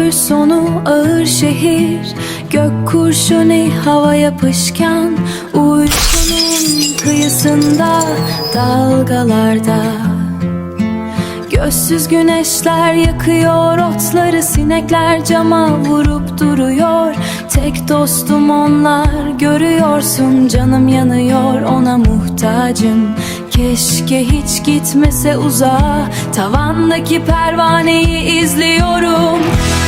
görür sonu ağır şehir. Gök kurşuni hava yapışkan, uykunun kıyısında dalgalarda. Gözsüz güneşler yakıyor otları, sinekler cama vurup duruyor. Tek dostum onlar, görüyorsun canım yanıyor, ona muhtacım. Keşke hiç gitmese uzağa, tavandaki pervaneyi izliyorum.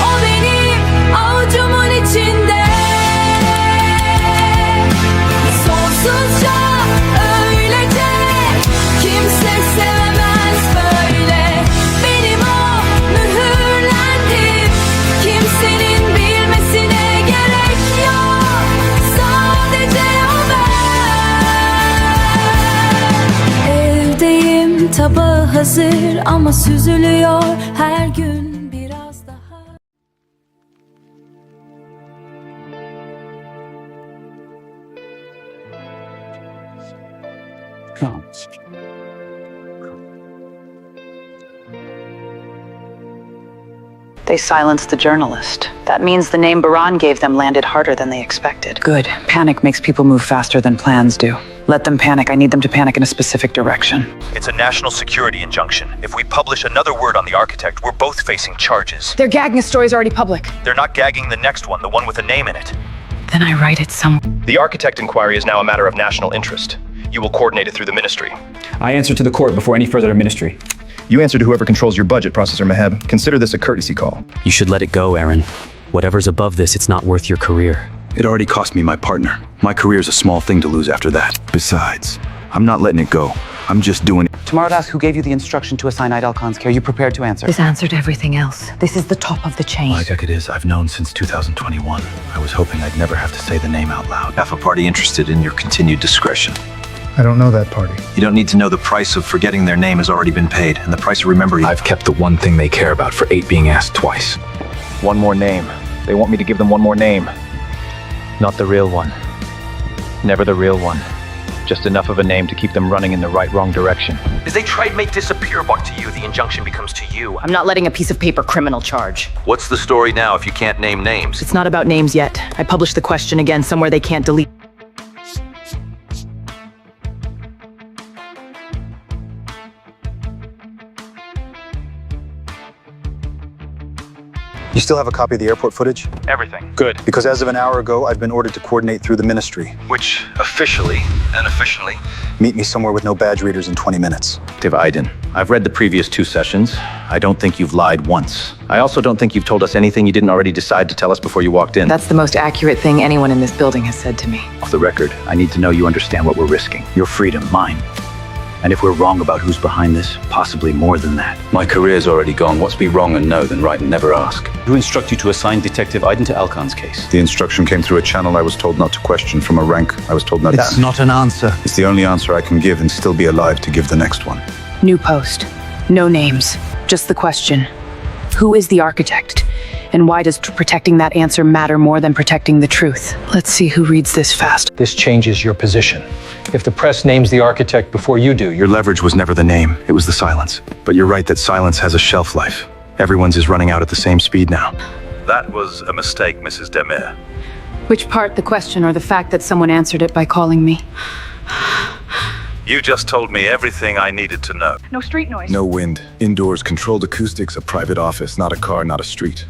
O benim avucumun içinde, sonsuzca öylece, kimse sevemez böyle. Benim o mühürlendim, kimsenin bilmesine gerek yok, sadece o ben. Evdeyim, tabağı hazır ama süzülüyor her gün biraz daha. They silenced the journalist. That means the name Baran gave them landed harder than they expected. Good. Panic makes people move faster than plans do. Let them panic. I need them to panic in a specific direction. It's a national security injunction. If we publish another word on the architect, we're both facing charges. Their gagging story's already public. They're not gagging the next one, the one with a name in it. Then I write it somewhere. The architect inquiry is now a matter of national interest. You will coordinate it through the ministry. I answer to the court before any further ministry. You answer to whoever controls your budget, Processor Meheb. Consider this a courtesy call. You should let it go, Aaron. Whatever's above this, it's not worth your career. It already cost me my partner. My career's a small thing to lose after that. Besides, I'm not letting it go. I'm just doing it. Tomorrow to ask who gave you the instruction to assign Idel Khan's care. You prepared to answer? This answered everything else. This is the top of the chain. Like it is, I've known since 2021. I was hoping I'd never have to say the name out loud. Half a party interested in your continued discretion. I don't know that party. You don't need to know the price of forgetting their name has already been paid, and the price of remembering. I've kept the one thing they care about for 8 being asked twice. One more name. They want me to give them one more name. Not the real one. Never the real one. Just enough of a name to keep them running in the wrong direction. As they try to make disappear back to you, the injunction becomes to you. I'm not letting a piece of paper criminal charge. What's the story now if you can't name names? It's not about names yet. I published the question again somewhere they can't delete. You still have a copy of the airport footage? Everything. Good. Because as of an hour ago, I've been ordered to coordinate through the ministry. Which officially and officially. Meet me somewhere with no badge readers in 20 minutes. Aiden, I've read the previous 2 sessions. I don't think you've lied once. I also don't think you've told us anything you didn't already decide to tell us before you walked in. That's the most accurate thing anyone in this building has said to me. Off the record, I need to know you understand what we're risking. Your freedom, mine. And if we're wrong about who's behind this, possibly more than that. My career's already gone. What's be wrong and know than right and never ask? Who instruct you to assign Detective Iden to Alkan's case? The instruction came through a channel I was told not to question from a rank I was told not to. It's not an answer. It's the only answer I can give and still be alive to give the next one. New post. No names. Just the question. Who is the architect? And why does protecting that answer matter more than protecting the truth? Let's see who reads this fast. This changes your position. If the press names the architect before you do, Your leverage was never the name, it was the silence. But you're right that silence has a shelf life. Everyone's is running out at the same speed now. That was a mistake, Mrs. Demet. Which part, the question or the fact that someone answered it by calling me? You just told me everything I needed to know. No street noise. No wind. Indoors, controlled acoustics, a private office, not a car, not a street.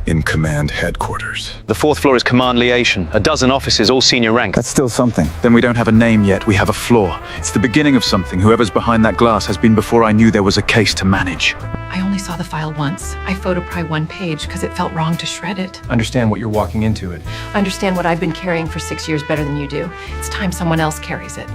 In command headquarters. the 4th floor is command liaison. A dozen officers, all senior rank. That's still something. Then we don't have a name yet, we have a floor. It's the beginning of something. Whoever's behind that glass has been before I knew there was a case to manage. I only saw the file once. I photopry one page because it felt wrong to shred it. Understand what you're walking into it. I understand what I've been carrying for 6 years better than you do. It's time someone else carries it.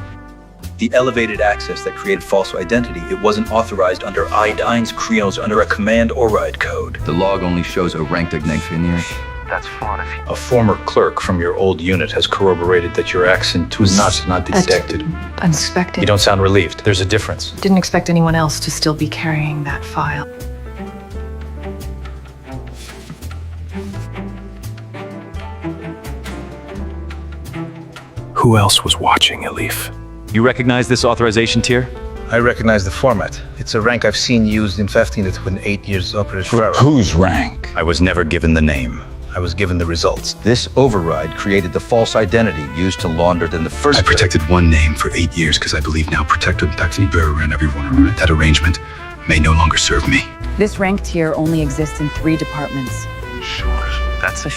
The elevated access that created false identity, it wasn't authorized under Idine's creos under a command override code. The log only shows a ranked ignitioner. That's flawed of you. A former clerk from your old unit has corroborated that your accent was not detected. Unexpected. You don't sound relieved. There's a difference. Didn't expect anyone else to still be carrying that file. Who else was watching, Elif? You recognize this authorization tier? I recognize the format. It's a rank I've seen used in 15 that when 8 years operation. Whose rank? I was never given the name. I was given the results. This override created the false identity used to launder it in the first I protected one name for 8 years because I believe now protected Taxi Bearer and everyone around it. That arrangement may no longer serve me. This rank tier only exists in 3 departments. That's Send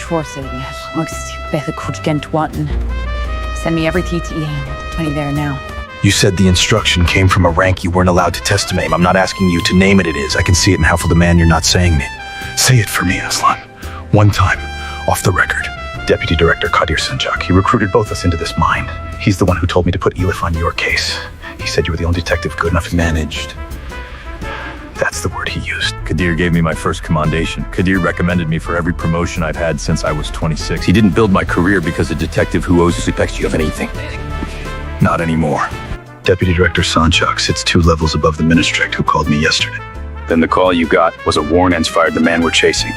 me every TTE. 20 there now. You said the instruction came from a rank you weren't allowed to test to name. I'm not asking you to name it is. I can see it in how for the man you're not saying it. Say it for me, Aslan. One time, off the record. Deputy Director Kadir Sanjak. He recruited both of us into this mine. He's the one who told me to put Elif on your case. He said you were the only detective good enough and managed. That's the word he used. Kadir gave me my first commendation. Kadir recommended me for every promotion I've had since I was 26. He didn't build my career because a detective who owes respects you of anything. Not anymore. Deputy Director Sanchak sits 2 levels above the Ministrect who called me yesterday. Then the call you got was a warrant and fired the man we're chasing.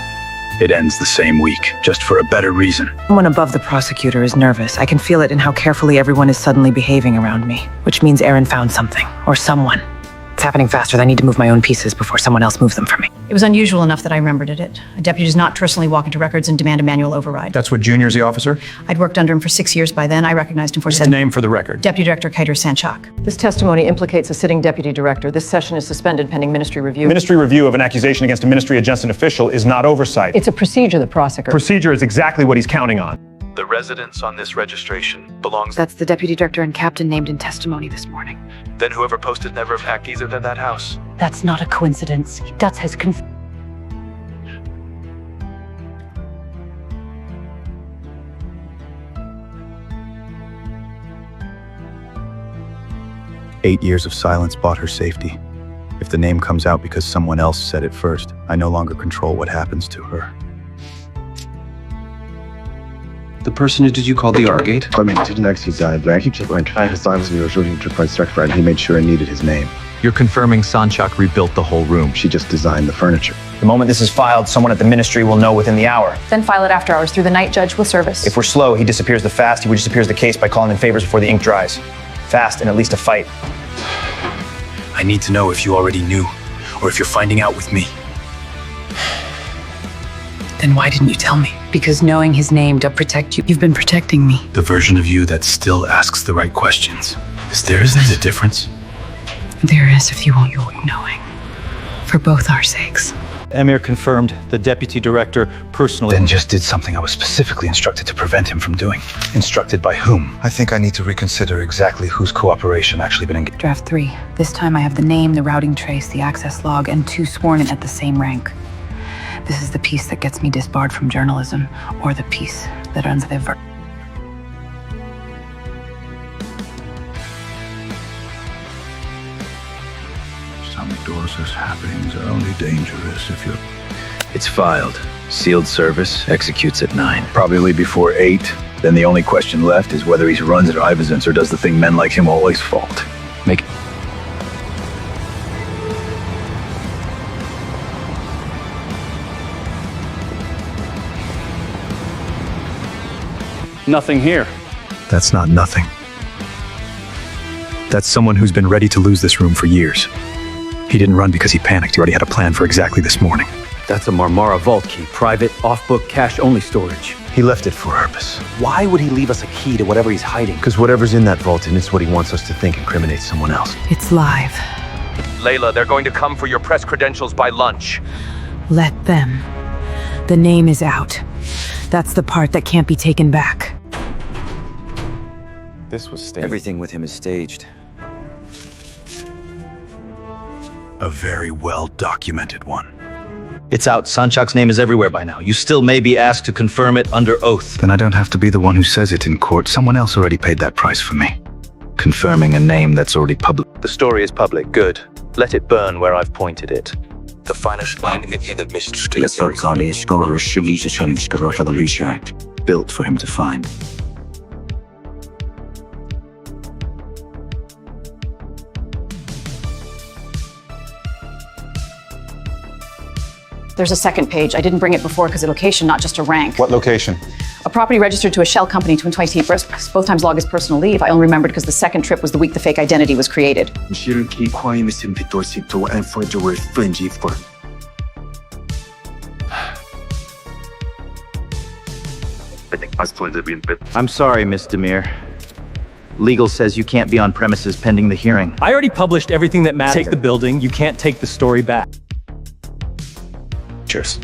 It ends the same week, just for a better reason. Someone above the prosecutor is nervous. I can feel it in how carefully everyone is suddenly behaving around me, which means Aaron found something, or someone. It's happening faster than I need to move my own pieces before someone else moves them for me. It was unusual enough that I remembered it. A deputy does not personally walk into records and demand a manual override. That's what Junior's the officer? I'd worked under him for 6 years by then. I recognized him for What's his name for the record? Deputy Director Kadir Sanchak. This testimony implicates a sitting deputy director. This session is suspended pending ministry review. Ministry review of an accusation against a ministry adjacent official is not oversight. It's a procedure, the prosecutor. Procedure is exactly what he's counting on. The residence on this registration belongs... That's the deputy director and captain named in testimony this morning. Then whoever posted never have hacked either than that house. That's not a coincidence. That's his 8 years of silence bought her safety. If the name comes out because someone else said it first, I no longer control what happens to her. The person who did you call the R-Gate? I mean, didn't actually die, but I keep trying to silence me or shooting to try to and he made sure I needed his name. You're confirming Sanchak rebuilt the whole room. She just designed the furniture. The moment this is filed, someone at the ministry will know within the hour. Then file it after hours through the night judge with service. If we're slow, he disappears the fast. He disappears the case by calling in favors before the ink dries. Fast and at least a fight. I need to know if you already knew, or if you're finding out with me. Then why didn't you tell me? Because knowing his name don't protect you. You've been protecting me. The version of you that still asks the right questions. Isn't a difference? There is if you want your knowing. For both our sakes. Emir confirmed the deputy director personally... Then just did something I was specifically instructed to prevent him from doing. Instructed by whom? I think I need to reconsider exactly whose cooperation actually been engaged. Draft 3. This time I have the name, the routing trace, the access log, and 2 sworn in at the same rank. This is the piece that gets me disbarred from journalism, or the piece that earns the verdict. Some Dorsus happenings are only dangerous if you're... It's filed. Sealed service executes at 9. Probably before 8. Then the only question left is whether he runs at Ivescent's or does the thing men like him always fault. Make... Nothing here. That's not nothing. That's someone who's been ready to lose this room for years. He didn't run because he panicked. He already had a plan for exactly this morning. That's a Marmara vault key. Private, off-book, cash-only storage. He left it for Herbis. Why would he leave us a key to whatever he's hiding? Because whatever's in that vault, and it's what he wants us to think incriminates someone else. It's live. Layla, they're going to come for your press credentials by lunch. Let them. The name is out. That's the part that can't be taken back. This was staged. Everything with him is staged. A very well-documented one. It's out. Sanchak's name is everywhere by now. You still may be asked to confirm it under oath. Then I don't have to be the one who says it in court. Someone else already paid that price for me. Confirming a name that's already public. The story is public. Good. Let it burn where I've pointed it. The finest line in the mystery. Built for him to find. There's a second page. I didn't bring it before because of location, not just a rank. What location? A property registered to a shell company, Twin 20. Both times log is personal leave. I only remembered because the second trip was the week the fake identity was created. I'm sorry, Miss Demir. Legal says you can't be on premises pending the hearing. I already published everything that matters. Take the building. You can't take the story back.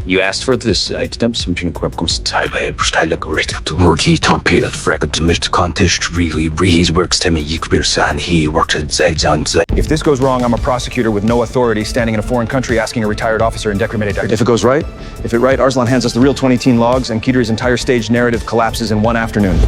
You asked for this item, something comes to work tempered fragment contest really his works to me and he worked at Zagzag. If this goes wrong, I'm a prosecutor with no authority standing in a foreign country asking a retired officer in decremated. If it goes right, Arslan hands us the real 2010 logs and Keter's entire staged narrative collapses in one afternoon.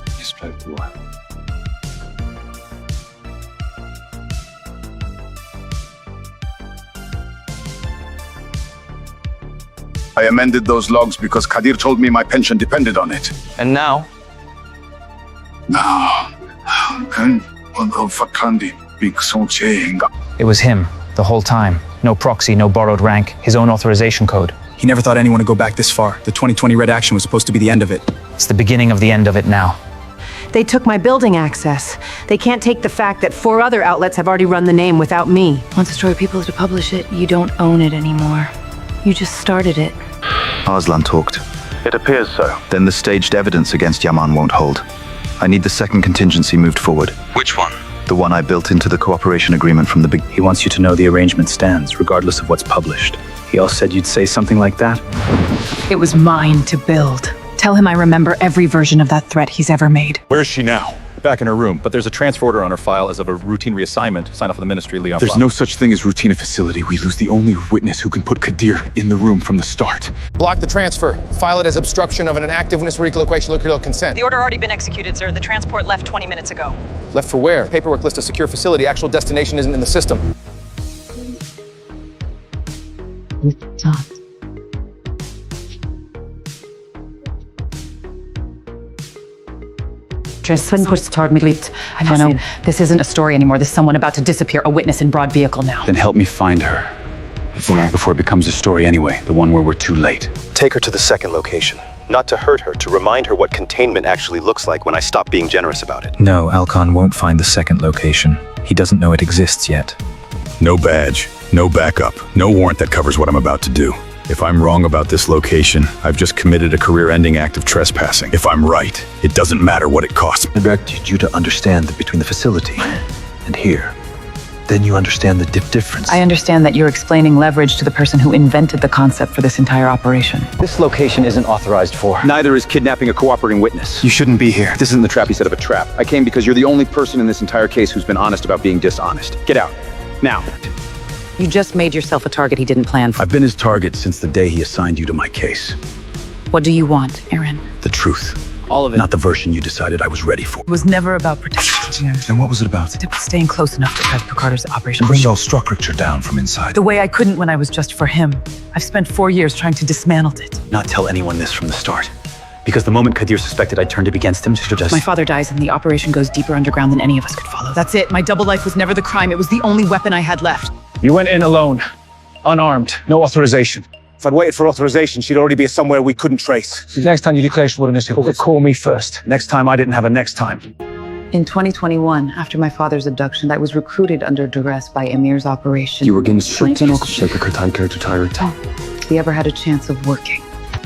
I amended those logs because Kadir told me my pension depended on it. And now? It was him, the whole time. No proxy, no borrowed rank, his own authorization code. He never thought anyone would go back this far. The 2020 Red Action was supposed to be the end of it. It's the beginning of the end of it now. They took my building access. They can't take the fact that 4 other outlets have already run the name without me. Once a story people to publish it, you don't own it anymore. You just started it. Arslan talked. It appears so. Then the staged evidence against Yaman won't hold. I need the second contingency moved forward. Which one? The one I built into the cooperation agreement from the beginning. He wants you to know the arrangement stands, regardless of what's published. He all said you'd say something like that. It was mine to build. Tell him I remember every version of that threat he's ever made. Where is she now? Back in her room, but there's a transfer order on her file as of a routine reassignment. Sign off of the ministry, Leon. There's no such thing as routine facility. We lose the only witness who can put Kadir in the room from the start. Block the transfer. File it as obstruction of an active witness relocation consent. The order already been executed, sir. The transport left 20 minutes ago. Left for where? Paperwork lists a secure facility. Actual destination isn't in the system. I don't know. This isn't a story anymore. This is someone about to disappear, a witness in broad vehicle now. Then help me find her. Before it becomes a story anyway, the one where we're too late. Take her to the second location. Not to hurt her, to remind her what containment actually looks like when I stop being generous about it. No, Alcon won't find the second location. He doesn't know it exists yet. No badge, no backup, no warrant that covers what I'm about to do. If I'm wrong about this location, I've just committed a career-ending act of trespassing. If I'm right, it doesn't matter what it costs. I directed you to understand that between the facility and here, then you understand the difference. I understand that you're explaining leverage to the person who invented the concept for this entire operation. This location isn't authorized for. Neither is kidnapping a cooperating witness. You shouldn't be here. This isn't the trap you set of a trap. I came because you're the only person in this entire case who's been honest about being dishonest. Get out. Now. You just made yourself a target he didn't plan for. I've been his target since the day he assigned you to my case. What do you want, Aaron? The truth. All of it. Not the version you decided I was ready for. It was never about protecting her. Then what was it about? It was staying close enough to press Picardo's operation. Bring the whole structure down from inside. The way I couldn't when I was just for him. I've spent 4 years trying to dismantle it. Not tell anyone this from the start. Because the moment Kadir suspected I'd turned it against him, to just... My father dies and the operation goes deeper underground than any of us could follow. That's it. My double life was never the crime. It was the only weapon I had left. You went in alone, unarmed, no authorization. If I'd waited for authorization, she'd already be somewhere we couldn't trace. Next time you declare wilderness, call me first. Next time I didn't have a next time. In 2021, after my father's abduction, I was recruited under duress by Emir's operation. You were getting stripped and He ever had a chance of working.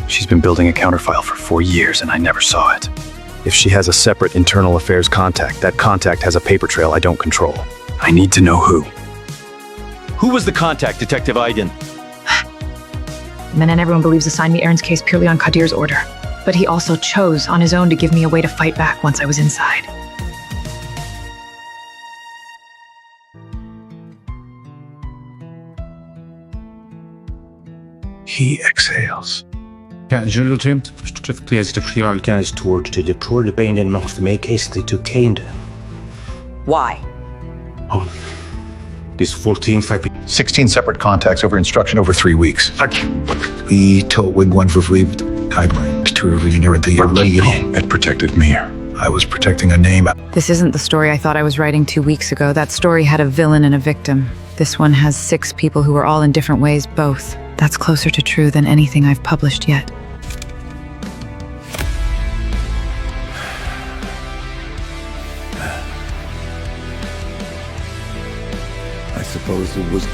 She's been building a counterfile for 4 years and I never saw it. If she has a separate internal affairs contact, that contact has a paper trail I don't control. I need to know who. Who was the contact, Detective Aydin? Men and everyone believes assigned me Aaron's case purely on Kadir's order. But he also chose on his own to give me a way to fight back once I was inside. He exhales. General term, specifically as the pre-organized toward to deploy the pain and mouth to make hastily to Canada. Why? Oh, this 16 separate contacts over instruction over 3 weeks. We told with one for free guideline to renew the It protected me. I was protecting a name. This isn't the story I thought I was writing 2 weeks ago. That story had a villain and a victim. This one has 6 people who are all in different ways, both. That's closer to true than anything I've published yet. I suppose it was...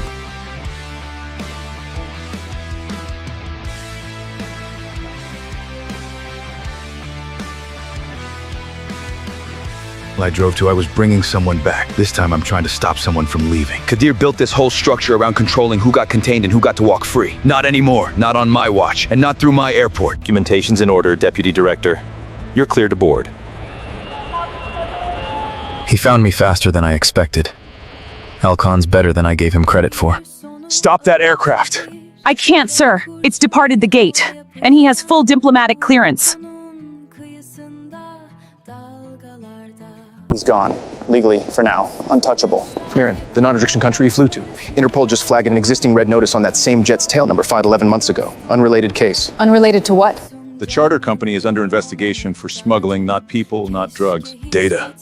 I drove to, I was bringing someone back. This time I'm trying to stop someone from leaving. Kadir built this whole structure around controlling who got contained and who got to walk free. Not anymore, not on my watch, and not through my airport. Documentation's in order, Deputy Director. You're clear to board. He found me faster than I expected. Alcon's better than I gave him credit for. Stop that aircraft! I can't, sir. It's departed the gate, and he has full diplomatic clearance. He's gone. Legally, for now. Untouchable. Mirren, the non-restriction country he flew to. Interpol just flagged an existing red notice on that same jet's tail number filed 11 months ago. Unrelated case. Unrelated to what? The charter company is under investigation for smuggling not people, not drugs. Data.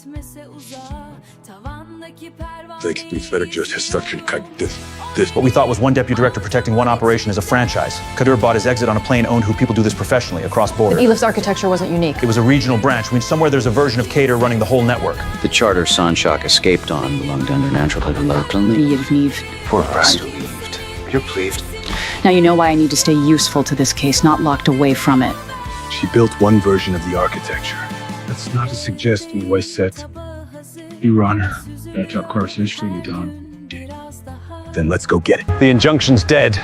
What we thought was one deputy director protecting one operation as a franchise. Kadir bought his exit on a plane owned who people do this professionally across borders. Elif's architecture wasn't unique. It was a regional branch. I mean, somewhere there's a version of Kadir running the whole network. The charter Sanshak escaped on belonged under natural Poor relieved. You're relieved. Now you know why I need to stay useful to this case, not locked away from it. She built one version of the architecture. That's not a suggestion, was set. You run her. That's of course history done. Then let's go get it. The injunction's dead.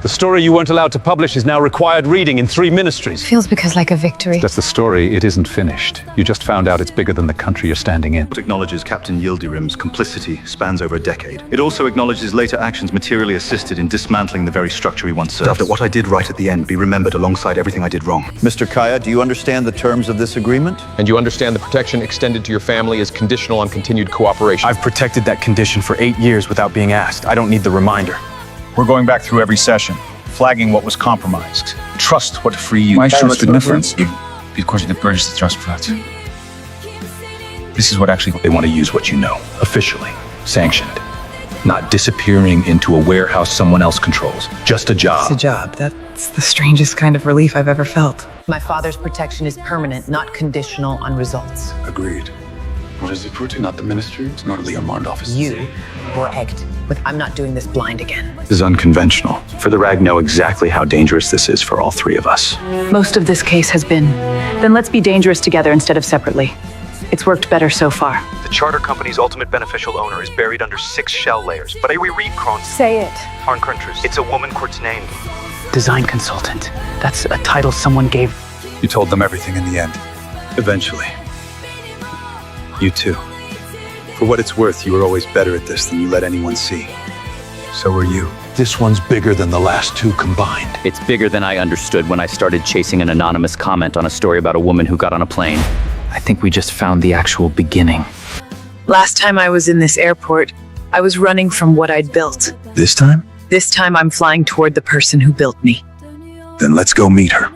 The story you weren't allowed to publish is now required reading in 3 ministries. Feels because like a victory. That's the story. It isn't finished. You just found out it's bigger than the country you're standing in. It acknowledges Captain Yildirim's complicity spans over a decade. It also acknowledges later actions materially assisted in dismantling the very structure he once served. Let what I did right at the end be remembered alongside everything I did wrong. Mr. Kaya, do you understand the terms of this agreement? And you understand the protection extended to your family is conditional on continued cooperation. I've protected that condition for 8 years without being asked. I don't need the reminder. We're going back through every session, flagging what was compromised. Trust what free you. Why trust the difference? Because the purge the trust part. This is what actually They want to use what you know, officially, sanctioned. Not disappearing into a warehouse someone else controls. Just a job. It's a job. That's the strangest kind of relief I've ever felt. My father's protection is permanent, not conditional on results. Agreed. What is it put? Not the ministry. It's not the Yaman office. You were egged. But I'm not doing this blind again. This is unconventional. For the RAG know exactly how dangerous this is for all 3 of us. Most of this case has been. Then let's be dangerous together instead of separately. It's worked better so far. The charter company's ultimate beneficial owner is buried under 6 shell layers. But we read Kron. Say it. It's a woman court's name. Design consultant. That's a title someone gave. You told them everything in the end. Eventually. You too. For what it's worth, you were always better at this than you let anyone see. So were you. This one's bigger than the last 2 combined. It's bigger than I understood when I started chasing an anonymous comment on a story about a woman who got on a plane. I think we just found the actual beginning. Last time I was in this airport, I was running from what I'd built. This time? This time I'm flying toward the person who built me. Then let's go meet her.